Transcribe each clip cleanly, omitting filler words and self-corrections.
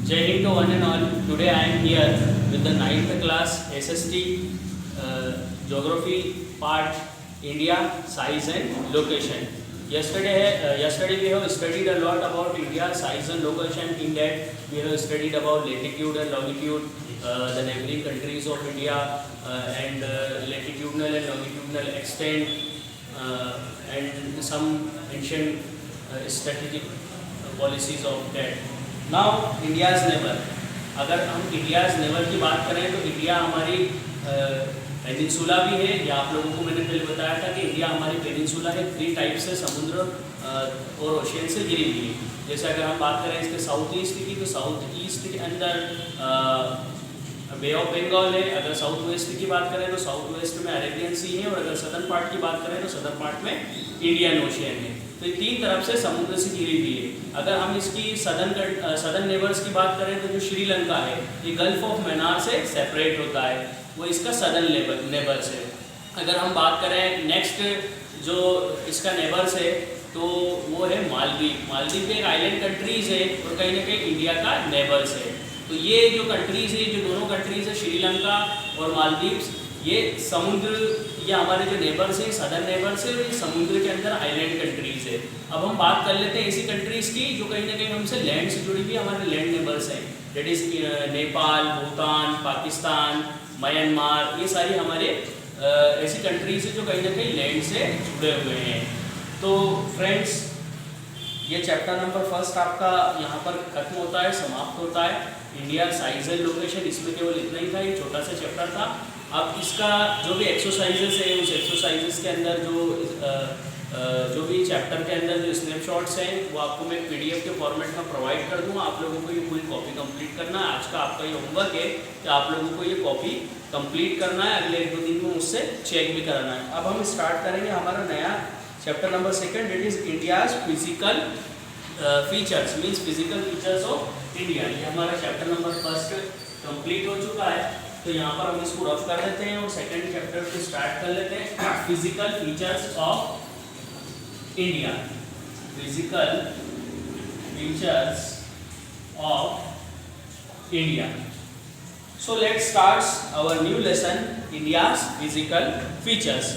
Jai Hind to one and all. Today I am here with the 9th class SST Geography part India size and location. Yesterday we have studied a lot about India size and location. In that we have studied about latitude and longitude, the neighboring countries of India, and latitudinal and longitudinal extent, and some ancient strategic policies of that. Now India's neighbour, अगर हम India's neighbour की बात करें तो India हमारी peninsula भी है। या आप लोगों को मैंने पहले बताया था कि इंडिया हमारी पेनिनसुला है, 3 टाइप से समुद्र और ओशियन से घिरी हुई है। जैसे अगर हम बात करें इसके साउथ ईस्ट की, तो साउथ ईस्ट के अंदर बे ऑफ बंगाल है। अगर साउथ वेस्ट की बात करें तो साउथ वेस्ट में अरेबियन सी है, और अगर सदर्न पार्ट की बात करें तो सदर्न पार्ट में इंडियन ओशियन है। तो ये 3 तरफ से समुद्र से घिरी हुई है। अगर हम इसकी सदर्न नेबर्स की बात करें तो जो श्रीलंका है, ये गल्फ ऑफ मैनार से सेपरेट होता है, वो इसका सदर्न नेबर्स है। अगर हम बात करें नेक्स्ट जो इसका नेबर्स है तो वो है मालदीव। मालदीव एक आइलैंड कंट्रीज़ है और कहीं ना कहीं इंडिया का नेबर्स है। तो ये जो कंट्रीज़ है, जो दोनों कंट्रीज़ है श्रीलंका और मालदीव्स, ये समुद्र, ये हमारे जो नेबर्स हैं सदर्न नेबर्स है, ये समुद्र के अंदर आइलैंड कंट्रीज़ है। अब हम बात कर लेते हैं ऐसी कंट्रीज़ की जो कहीं ना कहीं हमसे लैंड से जुड़ी हुई हमारे लैंड नेबर्स हैं। That is Nepal, Bhutan, Pakistan, Myanmar, ये सारी हमारे ऐसी कंट्रीज़ है जो कहीं ना कहीं लैंड से जुड़े हुए हैं। तो फ्रेंड्स, ये चैप्टर नंबर 1 आपका यहाँ पर खत्म होता है, समाप्त होता है। इंडिया साइज एंड लोकेशन, इसमें केवल इतना ही था, ये छोटा सा चैप्टर था। अब इसका जो भी एक्सरसाइजेस है, उस एक्सरसाइजेस के अंदर जो भी चैप्टर के अंदर जो स्नैपशॉट्स हैं वो आपको मैं PDF के फॉर्मेट में प्रोवाइड कर दूँगा। आप लोगों को ये पूरी कॉपी कंप्लीट करना है। आज का आपका ये होमवर्क है कि आप लोगों को ये कॉपी कंप्लीट करना है, अगले 1-2 दिन में उससे चेक भी कराना है। अब हम स्टार्ट करेंगे हमारा नया chapter number 2, it is India's physical features, means physical features of India. ये हमारा चैप्टर नंबर 1 कंप्लीट हो चुका है। तो यहाँ पर हम इसको रफ कर लेते हैं और सेकंड चैप्टर को स्टार्ट कर लेते हैं। Physical features of India, physical features of India. So let's start our new lesson, India's physical features.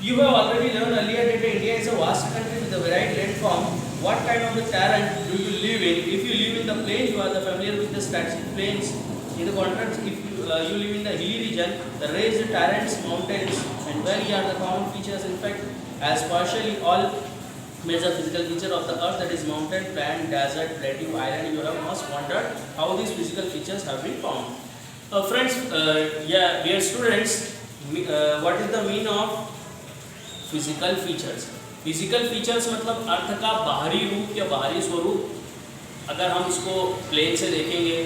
You have already learned earlier that India is a vast country with a varied landform. What kind of the terrain do you live in? If you live in the plain, you are familiar with the static plains. In the contrast, if you live in the hilly region, the raised terrains, mountains, and valley are the common features. In fact, as partially all major physical feature of the earth, that is mountain, plain, desert, plateau, island, you have must wondered how these physical features have been found. Friends, dear students, what is the meaning of physical features? Physical features मतलब अर्थ का बाहरी रूप या बाहरी स्वरूप। अगर हम इसको प्लेन से देखेंगे,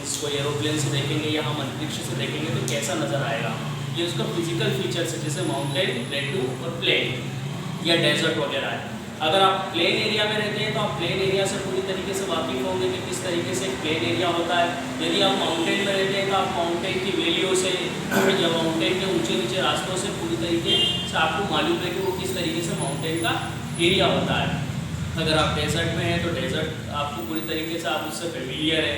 इसको एरोप्लेन से देखेंगे या हम अंतरिक्ष से देखेंगे तो कैसा नज़र आएगा, ये उसका फिजिकल फीचर्स है। जैसे माउंटेन, प्लेटू और प्लेन या डेजर्ट वगैरह है। अगर आप प्लेन एरिया में रहते हैं तो आप प्लेन एरिया से पूरी तरीके से वाकिफ होंगे कि किस तरीके से प्लेन एरिया होता है। यदि आप माउंटेन में रहते हैं तो आप माउंटेन की वैलियों से या माउंटेन के ऊंचे नीचे रास्तों से पूरी तरीके से आपको मालूम है कि वो किस तरीके से माउंटेन का एरिया होता है। अगर आप डेजर्ट में हैं तो डेजर्ट आपको पूरी तरीके से आप उससे फेमिलियर है।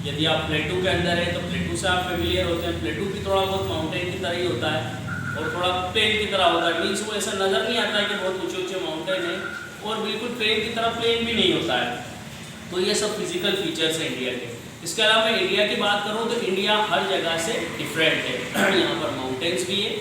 यदि आप प्लेटू के अंदर है तो प्लेटू से आप फेमिलियर होते हैं। प्लेटू भी थोड़ा बहुत माउंटेन की तरह ही होता है और थोड़ा प्लेन की तरह होता है। मीन्स वो ऐसा नज़र नहीं आता है कि बहुत ऊंचे ऊंचे माउंटेन है और बिल्कुल प्लेन की तरह प्लेन भी नहीं होता है। तो ये सब फिजिकल फीचर्स हैं इंडिया के। इसके अलावा मैं इंडिया की बात करूँ तो इंडिया हर जगह से डिफरेंट है। यहाँ पर माउंटेन्स भी है,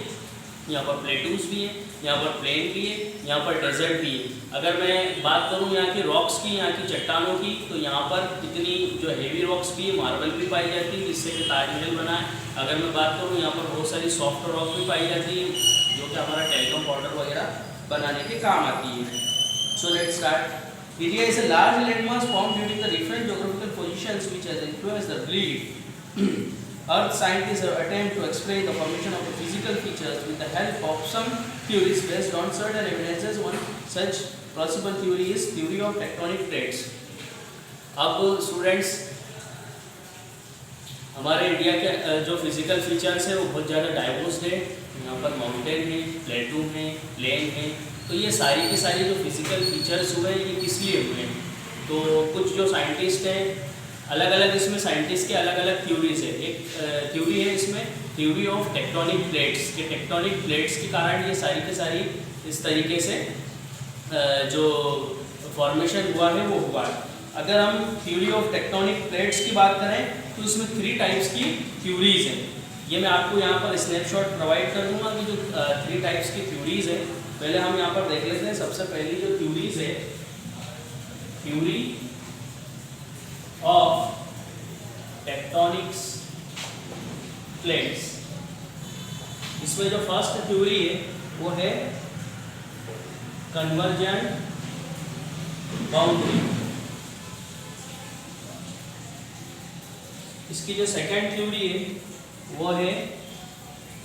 यहाँ पर प्लेटूज भी है, यहाँ पर प्लेन भी है, यहाँ पर डेजर्ट भी है। अगर मैं बात करूँ यहाँ की रॉक्स की, यहाँ की चट्टानों की, तो यहाँ पर इतनी जो हेवी रॉक्स भी है, मार्बल भी पाई जाती है जिससे कि ताजमहल बना है। अगर मैं बात करूँ यहाँ पर बहुत सारी सॉफ्ट रॉक भी पाई जाती है जो कि हमारा टेलीकॉम पाउडर वगैरह बनाने के काम आती है। So let's start. India is a large landmass formed during the different geographical positions which has influenced the belief. Earth scientists have attempted to explain the formation of the physical features with the help of some theories based on certain evidences. One such possible theory is theory of tectonic plates. अब students, हमारे India के जो physical features है वो बहुत ज़्यादा diverse है। यहाँ पर माउंटेन है, प्लेटू है, प्लेन है। तो ये सारी की सारी जो फिजिकल फीचर्स हुए हैं ये किस लिए हुए हैं? तो कुछ जो साइंटिस्ट हैं अलग अलग इसमें साइंटिस्ट के अलग अलग थ्योरीज है। एक थ्योरी है इसमें थ्योरी ऑफ टेक्टोनिक प्लेट्स के टेक्टोनिक प्लेट्स के कारण ये सारी के सारी इस तरीके से जो फॉर्मेशन हुआ है वो हुआ है। अगर हम थ्योरी ऑफ टेक्टोनिक प्लेट्स की बात करें तो इसमें 3 टाइप्स की थ्योरीज हैं। ये मैं आपको यहाँ पर स्नैपशॉट प्रोवाइड कर दूंगा कि जो 3 टाइप्स की थ्योरीज है पहले हम यहाँ पर देख लेते हैं। सबसे पहली जो थ्योरीज है थ्योरी ऑफ टेक्टोनिक्स प्लेट्स, इसमें जो फर्स्ट थ्योरी है वो है कन्वर्जेंट बाउंड्री। इसकी जो सेकंड थ्योरी है वो है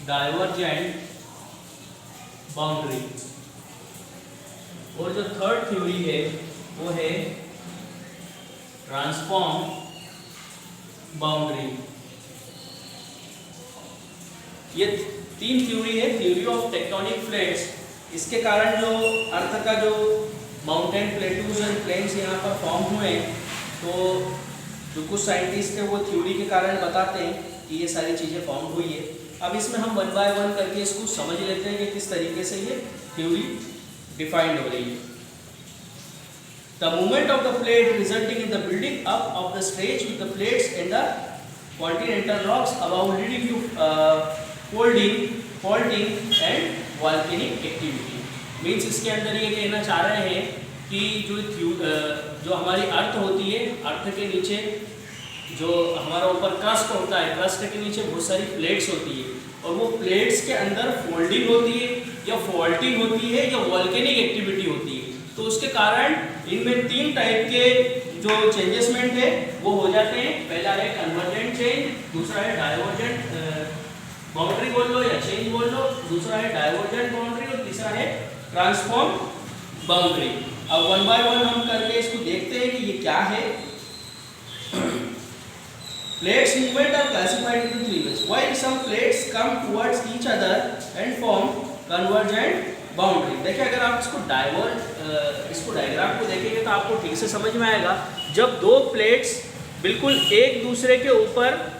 डाइवर्जेंट बाउंड्री और जो थर्ड थ्योरी है वो है ट्रांसफॉर्म बाउंड्री। ये 3 थ्योरी है थ्योरी ऑफ टेक्टोनिक प्लेट्स। इसके कारण जो अर्थ का जो माउंटेन प्लेटूज एंड प्लेन्स यहाँ पर फॉर्म हुए तो जो कुछ साइंटिस्ट है वो थ्योरी के कारण बताते हैं कि ये सारी चीज़ें फॉर्म हुई है। अब इसमें हम 1 बाय 1 करके इसको समझ लेते हैं कि किस तरीके से ये थ्योरी डिफाइंड हो रही है। The movement of the plate resulting in the building up of the stretch with the plates in the continental rocks about leading to faulting and volcanic activity. Means इसके अंदर ये कहना चाह रहे हैं कि जो हमारी अर्थ होती है, अर्थ के नीचे जो हमारा ऊपर क्रस्ट होता है, क्रस्ट के नीचे बहुत सारी प्लेट्स होती है और वो प्लेट्स के अंदर फोल्डिंग होती है या फॉल्टिंग होती है या वॉल्केनिक एक्टिविटी होती है। तो उसके कारण इनमें 3 टाइप के जो चेंजेसमेंट है वो हो जाते हैं। पहला है कन्वर्जेंट चेंज, दूसरा है डाइवर्जेंट बाउंड्री बोल लो या चेंज बोल लो, दूसरा है डाइवर्जेंट बाउंड्री और तीसरा है ट्रांसफॉर्म बाउंड्री। अब 1 बाय 1 हम करके इसको देखते हैं कि ये क्या है। Plates movement are classified into 3 ways. While some plates come towards each other and form convergent boundary. देखिए अगर आप इसको डायग्राम को देखेंगे तो आपको ठीक से समझ में आएगा। जब 2 प्लेट्स बिल्कुल एक दूसरे के ऊपर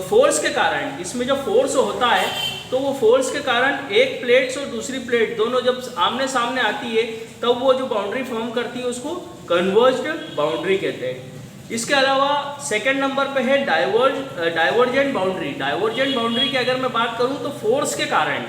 फोर्स के कारण, इसमें जब फोर्स होता है तो वो फोर्स के कारण एक प्लेट्स और दूसरी प्लेट दोनों जब आमने सामने आती है तब वो जो बाउंड्री फॉर्म करती है उसको कन्वर्ज्ड बाउंड्री कहते हैं। इसके अलावा सेकंड नंबर पे है डाइवर्जेंट बाउंड्री। डाइवर्जेंट बाउंड्री की अगर मैं बात करूं तो फोर्स के कारण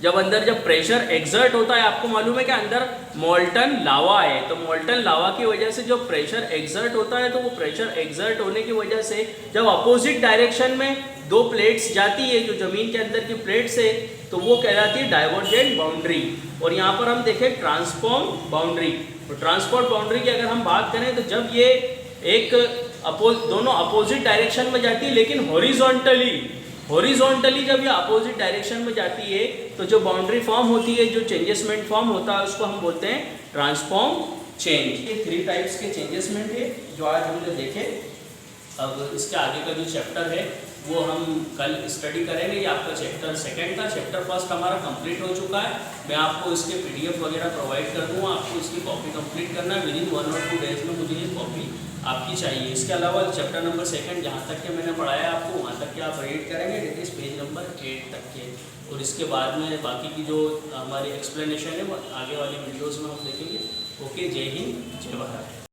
जब अंदर जब प्रेशर एग्जर्ट होता है, आपको मालूम है कि अंदर मोल्टन लावा है, तो मोल्टन लावा की वजह से जो प्रेशर एग्जर्ट होता है तो वो प्रेशर एग्जर्ट होने की वजह से जब अपोजिट डायरेक्शन में 2 प्लेट्स जाती है, जो जमीन के अंदर की प्लेट्स है, तो वो कहलाती है डाइवर्जेंट बाउंड्री। और यहाँ पर हम देखें ट्रांसफॉर्म बाउंड्री। तो ट्रांसफॉर्म बाउंड्री की अगर हम बात करें तो जब ये दोनों अपोजिट डायरेक्शन में जाती है लेकिन हॉरिजॉन्टली जब ये अपोजिट डायरेक्शन में जाती है तो जो बाउंड्री फॉर्म होती है, जो चेंजेसमेंट फॉर्म होता है उसको हम बोलते हैं ट्रांसफॉर्म चेंज। ये 3 टाइप्स के चेंजेसमेंट है जो आज हमने देखे। अब इसके आगे का जो चैप्टर है वो हम कल स्टडी करेंगे। ये आपका चैप्टर 2 था। चैप्टर 1 हमारा कंप्लीट हो चुका है। मैं आपको इसके PDF वगैरह प्रोवाइड कर दूँगा। आपको इसकी कॉपी कंप्लीट करना है। विदिन 1 और 2 डेज में मुझे ये कॉपी आपकी चाहिए। इसके अलावा चैप्टर नंबर 2 जहाँ तक के मैंने पढ़ाया आपको वहाँ तक के आप रीड करेंगे, डेट इज पेज नंबर 8 तक के। और इसके बाद में बाकी की जो हमारी एक्सप्लेनेशन है वो आगे वाली वीडियोज़ में हम देखेंगे। ओके, जय हिंद, जय भारत।